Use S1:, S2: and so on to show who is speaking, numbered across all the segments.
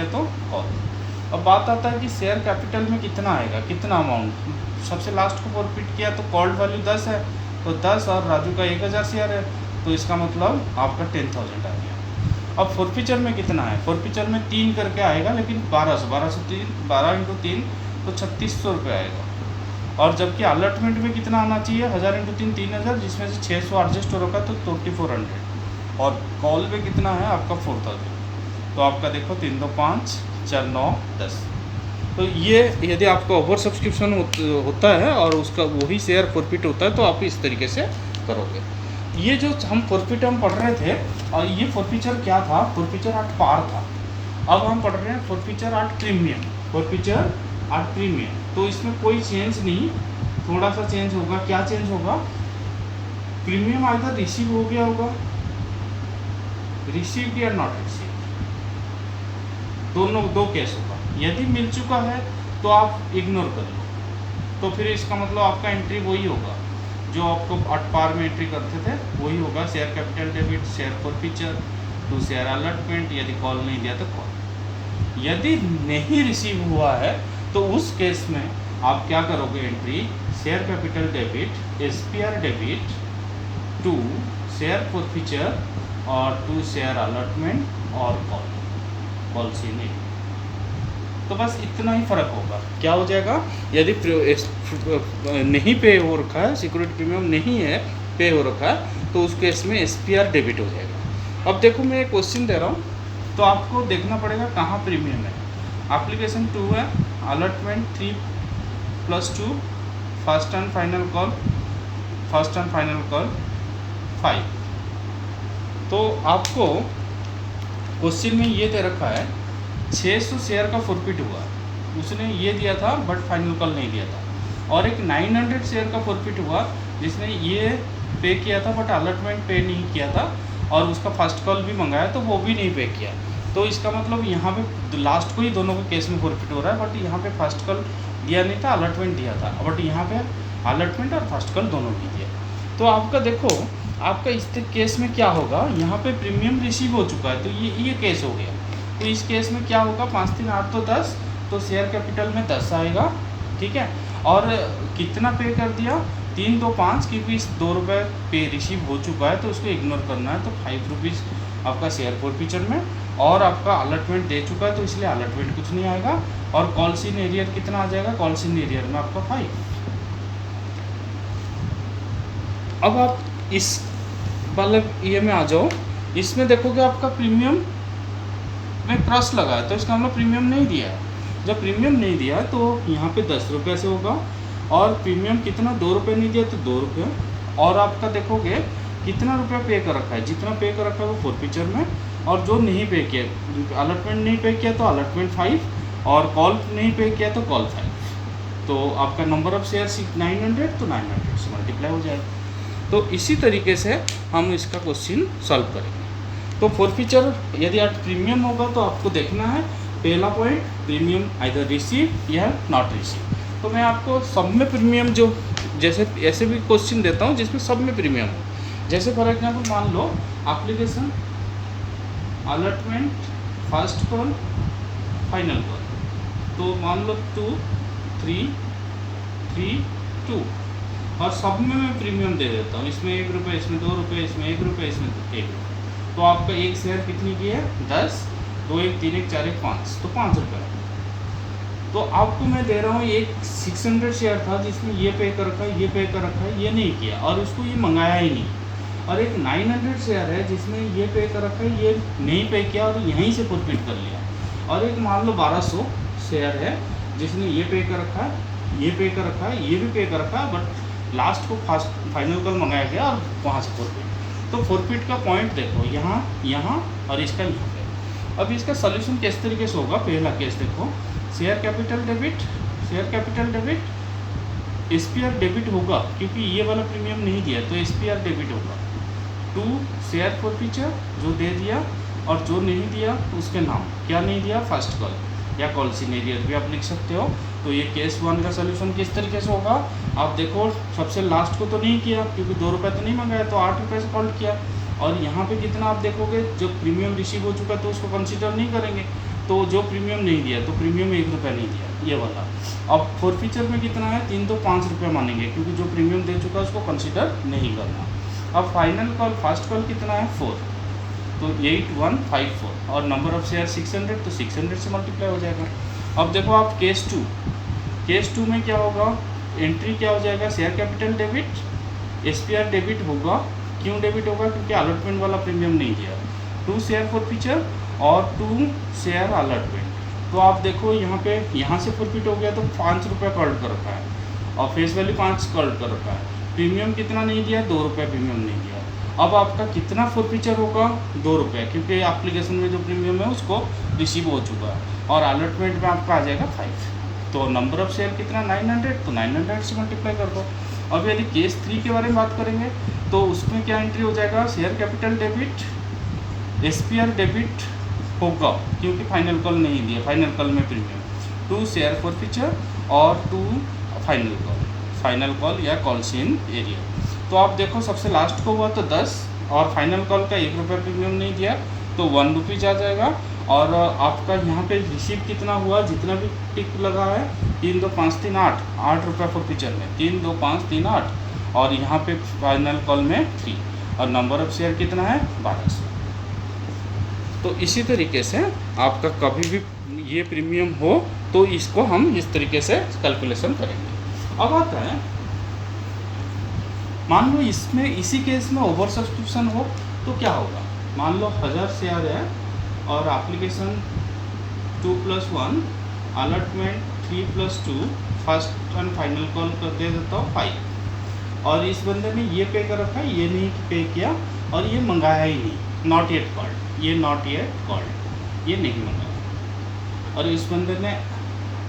S1: तो कॉल। अब बात आता है कि शेयर कैपिटल में कितना आएगा, कितना अमाउंट। सबसे लास्ट को फॉरफिट किया तो कॉल्ड वैल्यू 10 है, तो 10 और राजू का 1000 शेयर है, तो इसका मतलब आपका 10,000 आ गया। अब फॉरफिचर में कितना है, फॉरफिचर में 3 करके आएगा, लेकिन 1200 तो 3600 रुपये आएगा। और जबकि अलॉटमेंट में कितना आना चाहिए, 1000 × 3 3000, जिसमें से 600 एडजस्ट हो रखा तो 2400। और कॉल में कितना है आपका 4000। तो आपका देखो 3 2 5 4 9 10। तो ये यदि आपका ओवर सब्सक्रिप्शन होता है और उसका वही शेयर फॉरफिट होता है तो आप इस तरीके से करोगे। ये जो हम फॉरफिट हम पढ़ रहे थे, और ये फॉरफिचर क्या था, फॉरफिचर एट पार था। अब हम पढ़ रहे हैं forfeiture at premium, forfeiture at premium. तो इसमें कोई चेंज नहीं, थोड़ा सा चेंज होगा। क्या चेंज होगा, प्रीमियम आइदर रिसीव हो गया होगा, रिसीव्ड या नॉट रिसीव, दोनों दो केस होगा। यदि मिल चुका है तो आप इग्नोर कर लो, तो फिर इसका मतलब आपका एंट्री वही होगा जो आपको एट पार में एंट्री करते थे, वही होगा। Share capital debit, share forfeiture to share allotment, यदि कॉल नहीं दिया तो कॉल। यदि नहीं रिसीव हुआ है तो उस केस में आप क्या करोगे, entry share capital debit, SPR debit to share forfeiture और टू शेयर अलॉटमेंट और कॉल सी नहीं। तो बस इतना ही फ़र्क होगा। क्या हो जाएगा, यदि नहीं पे हो रखा है, सिक्योरिटी प्रीमियम नहीं है, पे हो रखा है, तो उस केस में एसपीआर डेबिट हो जाएगा। अब देखो मैं एक क्वेश्चन दे रहा हूँ, तो आपको देखना पड़ेगा कहाँ प्रीमियम है। एप्लीकेशन 2 है, allotment 3+2, first and final call 5। तो आपको क्वेश्चन में ये दे रखा है 600 शेयर का फॉरफिट हुआ, उसने ये दिया था बट फाइनल कॉल नहीं दिया था। और एक 900 शेयर का फॉरफिट हुआ जिसने ये पे किया था बट अलॉटमेंट पे नहीं किया था, और उसका फर्स्ट कॉल भी मंगाया तो वो भी नहीं पे किया। तो इसका मतलब यहाँ पे लास्ट को ही दोनों के केस में फॉरफिट हो रहा है, बट यहाँ पे फर्स्ट कॉल दिया नहीं था, अलॉटमेंट दिया था, बट यहाँ पे अलॉटमेंट और फर्स्ट कॉल दोनों भी दिया। तो आपका देखो, आपका इस केस में क्या होगा, यहाँ पे प्रीमियम रिसीव हो चुका है, तो ये केस हो गया। तो इस केस में क्या होगा, 5 3 8 तो 10, तो शेयर कैपिटल में 10 आएगा, ठीक है। और कितना पे कर दिया, 3 2 5, क्योंकि इस 2 रुपये पे रिसीव हो चुका है तो उसको इग्नोर करना है, तो 5 रुपीज़ आपका शेयर फॉरफिचर में। और आपका अलॉटमेंट दे चुका है तो इसलिए अलॉटमेंट कुछ नहीं आएगा। और कॉल इन एरियर कितना आ जाएगा, कॉल इन एरियर में आपका 5। अब आप इस वाले ये में आ जाओ, इसमें देखोगे आपका प्रीमियम में क्रॉस लगा है, तो इसका मतलब प्रीमियम नहीं दिया है। जब प्रीमियम नहीं दिया तो यहाँ पे 10 रुपये से होगा, और प्रीमियम कितना, 2 रुपये नहीं दिया तो 2 रुपये। और आपका देखोगे कितना रुपया पे कर रखा है, जितना पे कर रखा है वो फॉरफिचर में, और जो नहीं पे किया, अलॉटमेंट नहीं पे किया तो अलॉटमेंट 5, और कॉल नहीं पे किया तो कॉल 5। तो आपका नंबर ऑफ शेयर 900, तो 900 से मल्टीप्लाई हो जाएगा। तो इसी तरीके से हम इसका क्वेश्चन सॉल्व करेंगे। तो फॉरफिचर यदि आप प्रीमियम होगा तो आपको देखना है, पहला पॉइंट प्रीमियम आइदर रिसीव या नॉट रिसीव। तो मैं आपको सब में प्रीमियम, जो जैसे ऐसे भी क्वेश्चन देता हूँ जिसमें सब में प्रीमियम हो। जैसे फॉर एग्जाम्पल मान लो application, allotment, first call, final call, तो मान लो 2 3 3 2, और सब में मैं प्रीमियम दे देता हूँ। इसमें 1 रुपये, इसमें 2 रुपये, इसमें 1 रुपये, इसमें 1 रुपये। तो आपका एक शेयर कितनी की है, 10, 2 1 3 1 4 1 5, तो 5 रुपये। तो आपको मैं दे रहा हूँ एक 600 शेयर था जिसमें ये पे कर रखा है, ये पे कर रखा है, ये नहीं किया और उसको ये मंगाया ही नहीं। और एक 900 शेयर है जिसमें ये पे कर रखा है, ये नहीं पे किया और यहीं से फॉरफिट कर लिया। और एक मान लो 1200 शेयर है जिसने ये पे कर रखा है, ये पे कर रखा है, ये भी पे कर रखा है, बट लास्ट को फाइनल कॉल मंगाया गया और वहाँ से फॉरफिट। तो फॉरफिट का पॉइंट देखो यहाँ, यहाँ और इसका यहाँ पे। अब इसका सोल्यूशन किस तरीके से होगा, पहला केस देखो, share capital debit, SPR debit होगा, क्योंकि ये वाला प्रीमियम नहीं दिया तो एसपीआर डेबिट होगा। टू शेयर फॉरफिचर, जो दे दिया, और जो नहीं दिया उसके नाम, क्या नहीं दिया, फर्स्ट कॉल या कॉल इन एरियर भी आप लिख सकते हो। तो ये केस 1 का सोल्यूशन किस तरीके से होगा, आप देखो सबसे लास्ट को तो नहीं किया क्योंकि 2 रुपये तो नहीं मंगाया, तो 8 रुपये से कॉल किया। और यहाँ पे कितना आप देखोगे, जो प्रीमियम रिसीव हो चुका तो उसको कंसीडर नहीं करेंगे, तो जो प्रीमियम नहीं दिया तो प्रीमियम 1 रुपया नहीं दिया, ये वाला। अब फोरफीचर में कितना है, 3 तो 5 रुपये मानेंगे, क्योंकि जो प्रीमियम दे चुका है उसको कंसिडर नहीं करना। अब फाइनल कॉल, फर्स्ट कॉल कितना है 4, तो 8154, और नंबर ऑफ शेयर 600, तो 600 से मल्टीप्लाई हो जाएगा। अब देखो आप केस टू में क्या होगा, एंट्री क्या हो जाएगा, share capital debit, SPR debit होगा। क्यों डेबिट होगा, क्योंकि अलॉटमेंट वाला प्रीमियम नहीं दिया। 2 शेयर फोरफीचर और 2 शेयर अलॉटमेंट। तो आप देखो यहाँ से फोरफीट हो गया तो 5 रुपये कॉल्ड कर रखा है, और फेस वैल्यू 5 कॉल्ड कर रखा है। प्रीमियम कितना नहीं दिया, 2 रुपये प्रीमियम नहीं दिया। अब आपका कितना फोरफीचर होगा, 2 रुपये, क्योंकि एप्लीकेशन में जो प्रीमियम है उसको रिसीव हो चुका है, और अलॉटमेंट में आपका आ जाएगा 5। तो नंबर ऑफ शेयर कितना 900, तो 900 से मल्टीप्लाई कर दो। अब यदि केस 3 के बारे में बात करेंगे तो उसमें क्या एंट्री हो जाएगा, share capital debit, SPR debit होगा, क्योंकि फाइनल कॉल नहीं दिया, फाइनल कॉल में प्रीमियम, 2 शेयर फोरफीचर और 2 फाइनल कॉल या कॉल्स इन एरिया। तो आप देखो सबसे लास्ट को हुआ तो 10, और फाइनल कॉल का 1 रुपये प्रीमियम नहीं दिया तो 1 रुपीज़ आ जाएगा। और आपका यहाँ पे रिसीव कितना हुआ, जितना भी टिक लगा है, 3 2 5 3 8, 8 रुपये फोरफीचर में, 3 2 5 3 8, और यहाँ पे फाइनल कॉल में 3, और नंबर ऑफ शेयर कितना है 1200। तो इसी तरीके से आपका कभी भी ये प्रीमियम हो तो इसको हम इस तरीके से कैलकुलेशन करेंगे। अब आता है, मान लो इसमें इसी केस में ओवर सब्सक्रिप्शन हो तो क्या होगा। मान लो 1000 शेयर है और application 2+1, allotment 3+2, first and final call कर दे देता हूँ 5, और इस बंदे ने ये पे कर रखा है, ये नहीं पे किया, और ये मंगाया ही नहीं, नॉट येट कॉल्ड, ये नॉट येट कॉल्ड, ये नहीं मंगाया। और इस बंदे ने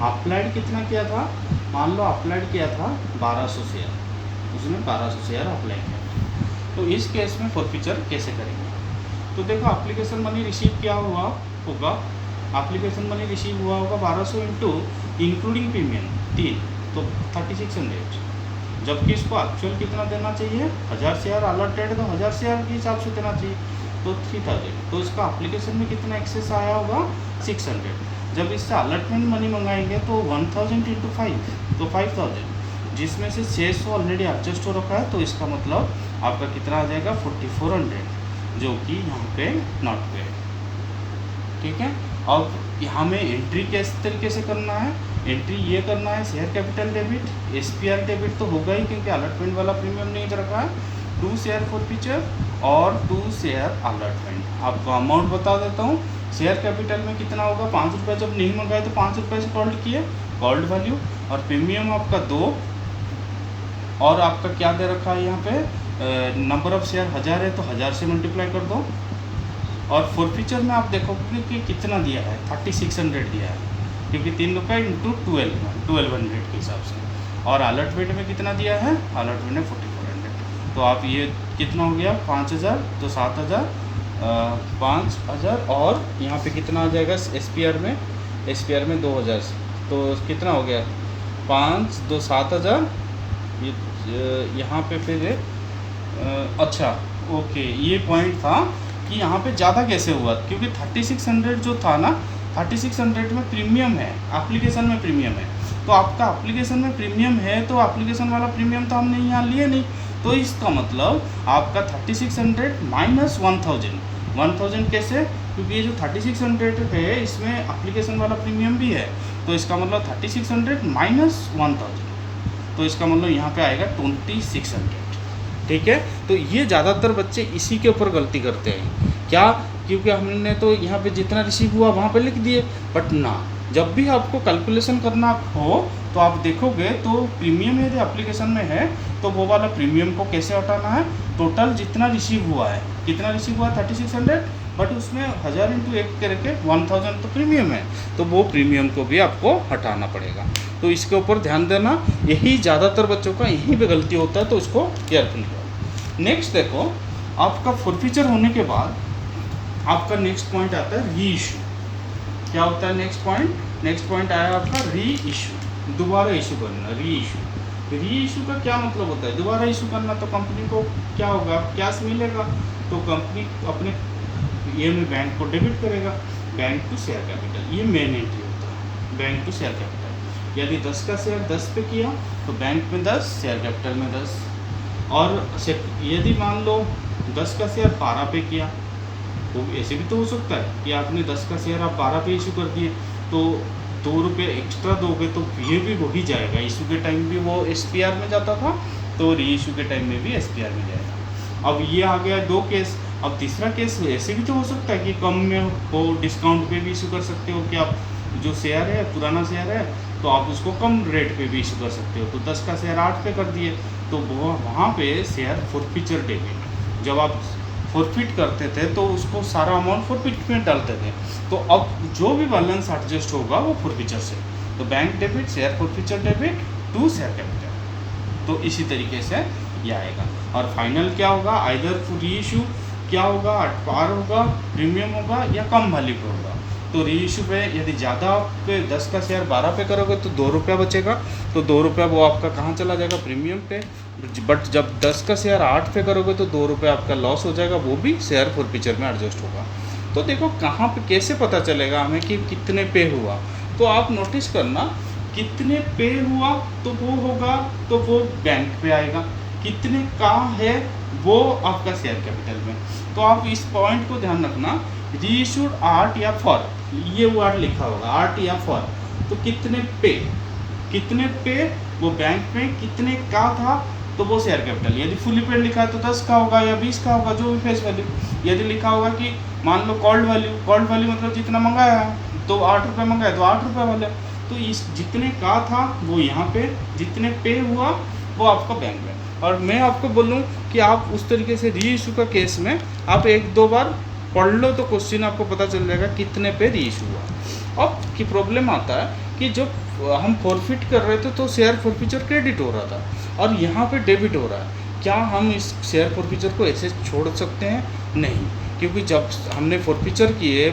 S1: अप्लाइड कितना किया था, मान लो अप्लाइड किया था 1200 शेयर, उसने 1200 शेयर अप्लाई किया। तो इस केस में फोरफीचर कैसे करेंगे, तो देखो एप्लीकेशन मनी रिसीव क्या हुआ होगा, एप्लीकेशन मनी रिसीव हुआ होगा 1200 इंटू इंक्लूडिंग प्रीमियम 3, तो 3600, जबकि इसको एक्चुअल कितना देना चाहिए, 1000 शेयर अलॉटेड, तो 1000 शेयर के हिसाब से देना चाहिए, तो 3000। तो इसका एप्लीकेशन में कितना एक्सेस आया होगा 600। जब इससे अलॉटमेंट मनी मंगाएंगे तो 1000 इंटू 5, तो 5000, जिसमें से 600 ऑलरेडी एडजस्ट हो रखा है, तो इसका मतलब आपका कितना आ जाएगा 4400, जो कि यहाँ पे नॉट पे। ठीक है, अब यहाँ में एंट्री किस तरीके से करना है, एंट्री ये करना है, share capital debit, SPR debit तो होगा ही, क्योंकि अलॉटमेंट वाला प्रीमियम नहीं रखा है, 2 शेयर फोरफीचर और 2 शेयर अलॉटमेंट। आपको अमाउंट बता देता हूँ, शेयर कैपिटल में कितना होगा, 5 रुपये, जब नहीं मंगाए तो 5 रुपये से कॉल्ड किए, कॉल्ड वैल्यू, और प्रीमियम आपका 2, और आपका क्या दे रखा है यहाँ पे, नंबर ऑफ शेयर 1000 है तो 1000 से मल्टीप्लाई कर दो, और फोरफीचर में आप देखोगे कि कितना दिया है, 3600 दिया है, क्योंकि 3 रुपये इंटू 1200 के हिसाब से, और अलॉटमेंट में कितना दिया है, अलॉटमेंट में 4400। तो आप ये कितना हो गया 5000, तो 7000, 5000, और यहाँ पे कितना आ जाएगा SPR में 2000, तो कितना हो गया 5 2 7000, यहाँ पे फिर अच्छा ओके, ये पॉइंट था कि यहाँ पे ज़्यादा कैसे हुआ, क्योंकि 3600 जो था ना, 3600 में प्रीमियम है, एप्लीकेशन में प्रीमियम है, तो आपका एप्लीकेशन में प्रीमियम है, तो एप्लीकेशन वाला प्रीमियम तो हमने यहाँ लिए नहीं, तो इसका मतलब आपका 3600 माइनस 1000 कैसे, क्योंकि ये जो 3600 है इसमें एप्लीकेशन वाला प्रीमियम भी है, तो इसका मतलब 3600 माइनस 1000, तो इसका मतलब यहाँ पे आएगा 2600। ठीक है, तो ये ज़्यादातर बच्चे इसी के ऊपर गलती करते हैं, क्या, क्योंकि हमने तो यहाँ पे जितना रिसीव हुआ वहाँ पे लिख दिए, बट ना, जब भी आपको कैलकुलेशन करना हो तो आप देखोगे तो प्रीमियम यदि एप्लीकेशन में है तो वो वाला प्रीमियम को कैसे हटाना है, टोटल जितना रिसीव हुआ है, कितना रिसीव हुआ 3600, बट उसमें 1000 इंटू 1 करके 1000 तो प्रीमियम है, तो वो प्रीमियम को भी आपको हटाना पड़ेगा। तो इसके ऊपर ध्यान देना, यही ज़्यादातर बच्चों का यहीं पे गलती होता है, तो इसको केयरफुल करो। नेक्स्ट देखो, आपका फोरफीचर होने के बाद आपका नेक्स्ट पॉइंट आता है री इशू। क्या होता है नेक्स्ट पॉइंट आया आपका री इशू, दोबारा इशू करना, री इशू का क्या मतलब होता है, दोबारा इशू करना, तो कंपनी को क्या होगा, कैश मिलेगा, तो कंपनी अपने ये में बैंक को डेबिट करेगा, बैंक टू शेयर कैपिटल, ये मेन एंट्री होता है बैंक टू शेयर कैपिटल। यदि 10 का शेयर 10 पे किया तो बैंक में 10, शेयर कैपिटल में 10। और यदि मान लो 10 का शेयर 12 पे किया, तो ऐसे भी तो हो सकता है कि आपने 10 का शेयर आप 12 पे इशू कर दिए, तो 2 रुपये एक्स्ट्रा दोगे तो ये भी वही जाएगा। इशू के टाइम भी वो SPR में जाता था, तो री इशू के टाइम में भी SPR में जाएगा। अब ये आ गया 2 केस। अब तीसरा केस ऐसे भी तो हो सकता है कि कम में हो, डिस्काउंट पे भी इशू कर सकते हो कि आप जो शेयर है, पुराना शेयर है, तो आप उसको कम रेट पे भी इशू कर सकते हो। तो 10 का शेयर 8 पे कर दिए, तो वो वहाँ पे शेयर फॉरफीचर डेबिट, जब आप फॉरफिट करते थे तो उसको सारा अमाउंट फॉरफिट में डालते थे। तो अब जो भी बैलेंस एडजस्ट होगा वो फॉरफीचर से, तो bank debit share forfeiture debit to share capital. तो इसी तरीके से ये आएगा। और फाइनल क्या होगा, आइदर री इशू क्या होगा, एट पार होगा, प्रीमियम होगा, या कम वैल्यू पे होगा। तो री इशू पे यदि ज़्यादा पे 10 का शेयर 12 पे करोगे तो 2 रुपया बचेगा, तो 2 रुपया वो आपका कहाँ चला जाएगा, प्रीमियम पे। बट जब 10 का शेयर 8 पे करोगे तो 2 रुपये आपका लॉस हो जाएगा, वो भी शेयर फॉरफीचर में एडजस्ट होगा। तो देखो कहाँ पे कैसे पता चलेगा हमें कि कितने पे हुआ, तो आप नोटिस करना, कितने पे हुआ तो वो होगा, तो वो बैंक पे आएगा, कितने का है वो आपका शेयर कैपिटल में। तो आप इस पॉइंट को ध्यान रखना, री इशूड आर्ट या फॉर, ये वर्ड लिखा होगा आर्ट या फॉर, तो कितने पे वो बैंक में, कितने का था तो वो शेयर कैपिटल। यदि फुली पेड लिखा है तो 10 का होगा या 20 का होगा, जो भी फेस वैल्यू। यदि लिखा होगा कि मान लो कॉल्ड वैल्यू मतलब जितना मंगाया है, तो 8 रुपये मंगाए तो 8 रुपये वाले, तो इस जितने का था वो यहाँ पे, जितने पे हुआ वो आपका बैंक में। और मैं आपको बोलूँ कि आप उस तरीके से री इशू का केस में आप 1-2 बार पढ़ लो तो क्वेश्चन आपको पता चल जाएगा कितने पे री इशू हुआ। अब की प्रॉब्लम आता है कि जब हम फॉरफिट कर रहे थे तो शेयर फॉरफीचर क्रेडिट हो रहा था और यहाँ पे डेबिट हो रहा है। क्या हम इस शेयर फॉरफीचर को ऐसे छोड़ सकते हैं? नहीं, क्योंकि जब हमने फॉरफीचर किए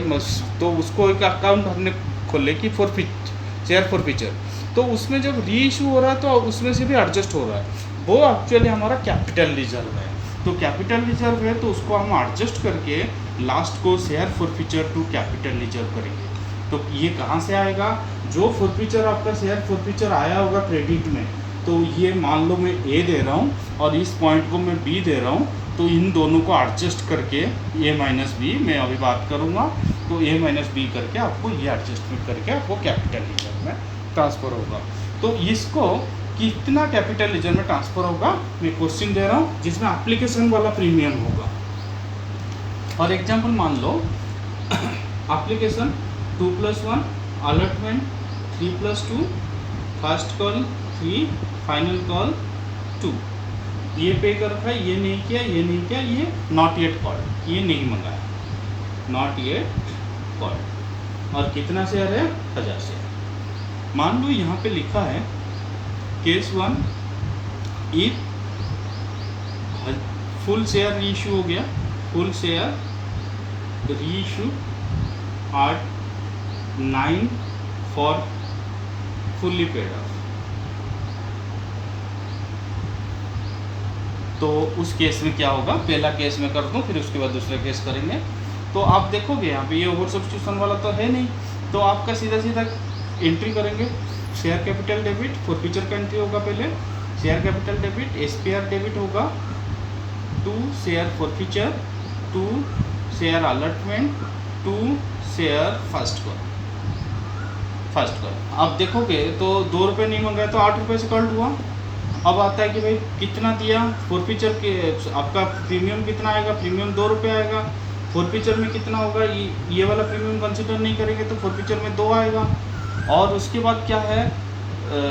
S1: तो उसको एक अकाउंट हमने खोले कि शेयर फॉरफीचर, तो उसमें जब री इशू हो रहा है तो उसमें से भी एडजस्ट हो रहा है, वो एक्चुअली हमारा कैपिटल रिजर्व है। तो कैपिटल रिजर्व है तो उसको हम एडजस्ट करके लास्ट को share forfeiture to capital reserve करेंगे। तो ये कहाँ से आएगा, जो फॉरफीचर आपका शेयर फॉरफीचर आया होगा क्रेडिट में, तो ये मान लो मैं ए दे रहा हूँ और इस पॉइंट को मैं बी दे रहा हूँ, तो इन दोनों को एडजस्ट करके ए माइनस बी मैं अभी बात करूँगा, तो ए माइनस बी करके आपको ये एडजस्टमेंट करके आपको कैपिटल रिजर्व में ट्रांसफ़र होगा। तो इसको कितना कैपिटल रिजर्व में ट्रांसफ़र होगा, मैं क्वेश्चन दे रहा हूँ जिसमें एप्लीकेशन वाला प्रीमियम होगा। और एग्जांपल मान लो application 2+1, allotment 3+2, first call 3, final call 2। ये पे कर रखा है, ये नहीं किया, ये नहीं किया, ये नॉट येट कॉल्ड, ये नहीं मंगाया, नॉट येट कॉल्ड। और कितना शेयर है, 1000 शेयर। मान लो यहाँ पे लिखा है केस 1, इफ फुल शेयर री इशू हो गया, फुल शेयर री issue at 9 for fully paid of, तो उस केस में क्या होगा, पहला केस में कर दूं फिर उसके बाद दूसरा केस करेंगे। तो आप देखोगे यहाँ पे ये ओवर सब्स्टिट्यूशन वाला तो है नहीं, तो आपका सीधा सीधा एंट्री करेंगे, शेयर कैपिटल डेबिट, फॉरफीचर का एंट्री होगा पहले, share capital debit, SPR debit होगा to share forfeiture, to share allotment, to share first call. आप देखोगे तो 2 रुपये नहीं मंगाया तो 8 रुपये से कॉल्ड हुआ। अब आता है कि भाई कितना दिया फॉरफीचर के, आपका प्रीमियम कितना आएगा, प्रीमियम 2 रुपये आएगा। फॉरफीचर में कितना होगा, ये वाला प्रीमियम कंसिडर नहीं करेंगे तो फॉरफीचर में 2 आएगा। और उसके बाद क्या है,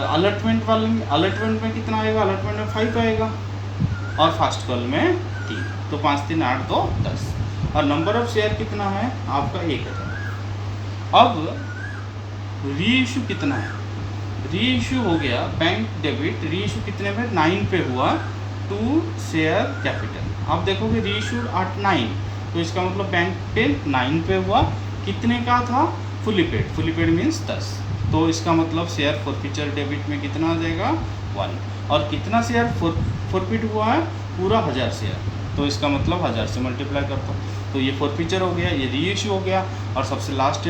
S1: अलॉटमेंट में कितना आएगा, अलॉटमेंट में 5 आएगा और फर्स्ट कॉल में 3, तो 5 3 8 2 10। और नंबर ऑफ शेयर कितना है आपका, 1000। अब री इशू कितना है, री इशू हो गया बैंक डेबिट, री इशू कितने में, 9 पे हुआ, टू शेयर कैपिटल। आप देखोगे री इशू एट 9, तो इसका मतलब बैंक पे 9 पे हुआ, कितने का था, फुली पेड मीन्स 10, तो इसका मतलब शेयर फॉरफीचर डेबिट में कितना आ जाएगा, 1। और कितना शेयर फॉरफिट हुआ है, पूरा 1000 शेयर, तो इसका मतलब 1000 से मल्टीप्लाई करता हूँ, तो ये फॉरफीचर हो गया, ये री इशू हो गया। और सबसे लास्ट